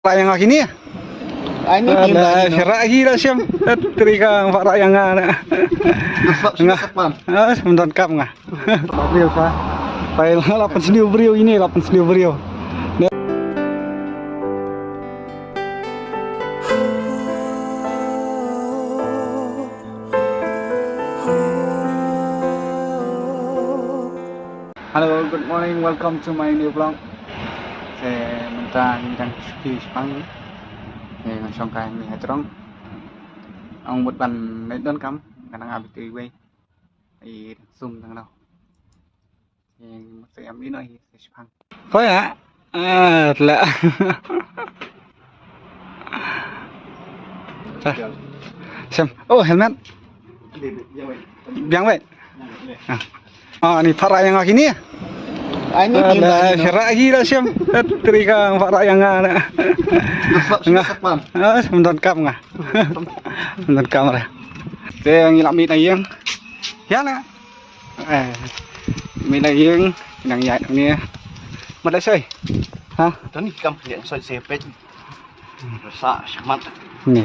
Yang ini ya? Ini Ada syarat gila siam. Terika Pak Rayang ana. Ngah. Sebentar kam ngah. Brio sa. File 8 sendiri brio ini 8 sendiri brio. Halo, good morning. Welcome to my new vlog. Saya mentang đang ski Spang. Thì xong cái mình hay trong ông một bàn lấy đơn cắm khả năng áp từ quay thì zoom thằng nào thì một sẽ em đi nơi sẽ Spang thôi hả lạ xem helmet biang vậy ini Pak Rayang ini ya? Ini ada syarat gila siam. Terika Pak Rayang ana. Ngah. Sebentar kam ngah. Sebentar kam ra. Saya ngilak mít này yang. Ya na. Mít này yang yang dài này. Mà đã sơi. Hả? Tadi kam lihat soal sepet. Rasa semat. Nè,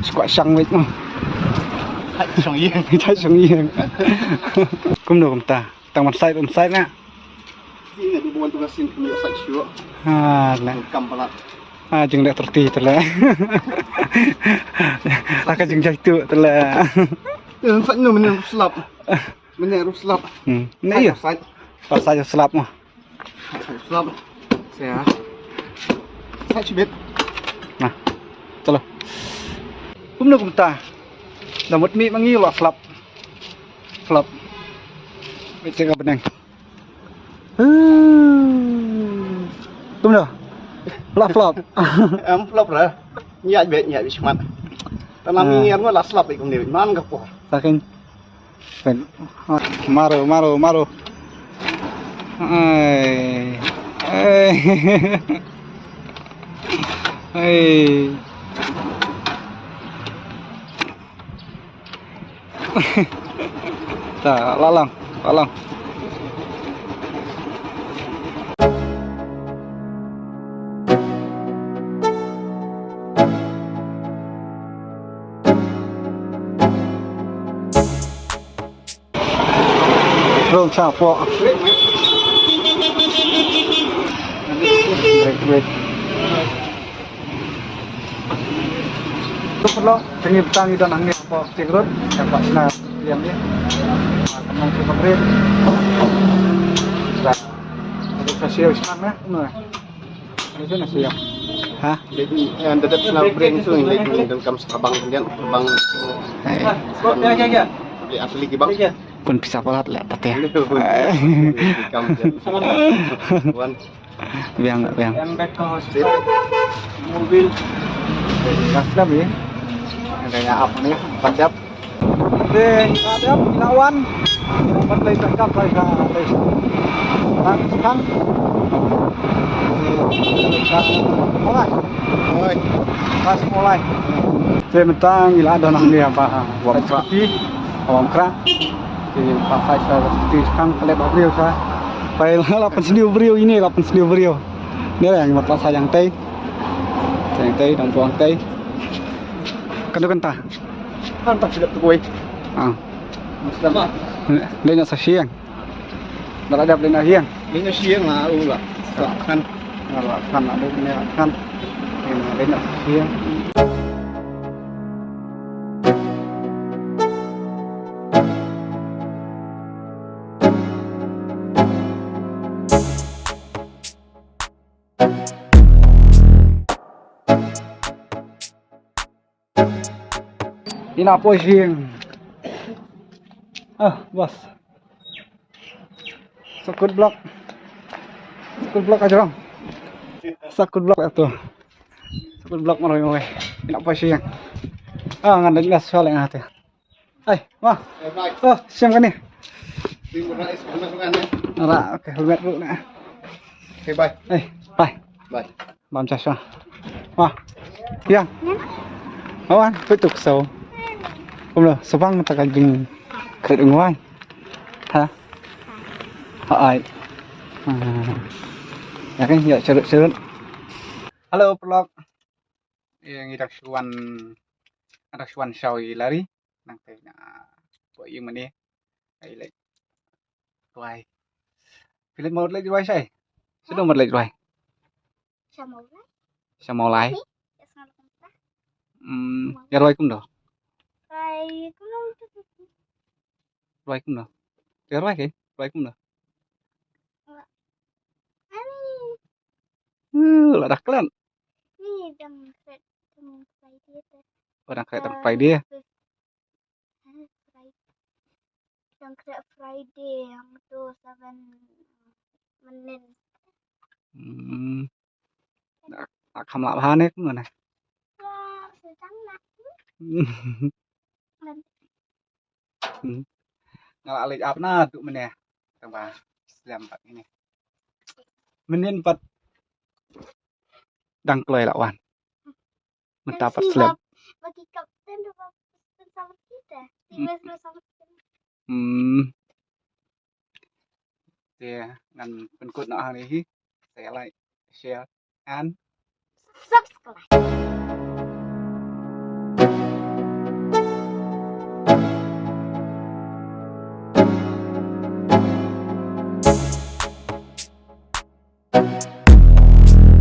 squat sang vậy mà. Hai song yang. Hai song yang. Cũng được không ta? Tang mặt sai nè. Ini di bawah tugasin kami sa syo. Lah. Kam pala. Jeung dak terti tela. Aka jeung jaitu tela. Yang sa no men slap. Men slap. Nah iya. Pas saja slap mah. Slap. Saya. Sa cibet. Nah. Telo. Cũng được không ta? Là một mị mang nghi loại flop. Flop. Bây giờ gặp này. Cũng được. Flop. Em flop rồi. Nhạy bị semat. Tanam ini kan lah slap ikut ni. Man ka po. Saking. Maro. Hey. Ta lalang. Belum capok. Break. Itu perlu pengitaan dan angin apa cikrut yang pak senar yang ini tenang superrit sudah ada sosial sana nah itu nasi yang hah Jadi yang tetap slap brain tu ini dalam kam sabang kemudian bang. Ya. Beli asli ki bang. pun bisa pelat lah tadi ya Kam wan. biang Yang back ke hospital. Mobil. kasih ya Kayak apa nih? Padap. Kadap ilawan dapat lagi tangkap lagi kan mulai saya mentang ila ada nang dia apa awam kra di pasai saya seperti sekarang kelep brio saya file 8 sendiri brio ini 8 sendiri brio ini yang pasai yang teh dan tuang teh kentah Kan tak sedap tu kuih. Sedap. Lên sa siang. Đã đẹp lên là hiang. Ini siang lah ulah. Kan Kan ada ini kan. Lên sa siang. Ini apa siang? Bos. Sakut blok aja dong. Sakut blok itu. Sakut blok maroy ngowe. Ini apa siang? Ngandang gas soal yang hati. Wah. Siang kan nih? Oke, helmet dulu nah. Oke, bye. Bye. Bam chaswa. Wah. Yang. Awan, tutuk so. Không được, số băng ta cần dùng khởi động ngoài hả? Ai? Cái nhựa cho đợi Halo pelog, yang idak cuan sawi lari, nang teh na buat yang mana, ai lek tuai, pilih mau lek tuai saya, sudah mau lek tuai, sama lai, ya tuai kum dah, tuai kum dah, ya tuai ke, tuai kum dah, lah dah kalian, orang kayak terpai dia, Yang kayak Friday yang itu 7 menit. cam lạ phan đấy cũng rồi này, Wah, sedang nak. nggak lek apa na tuh mana, tambah lempat ini, menin pat dang kloy lawan, mendapat slap. Bagi kapten bersama kita. Tim bersama kita. Thì ngành bên cột nọ hàng này, saya like, share, and Subscribe.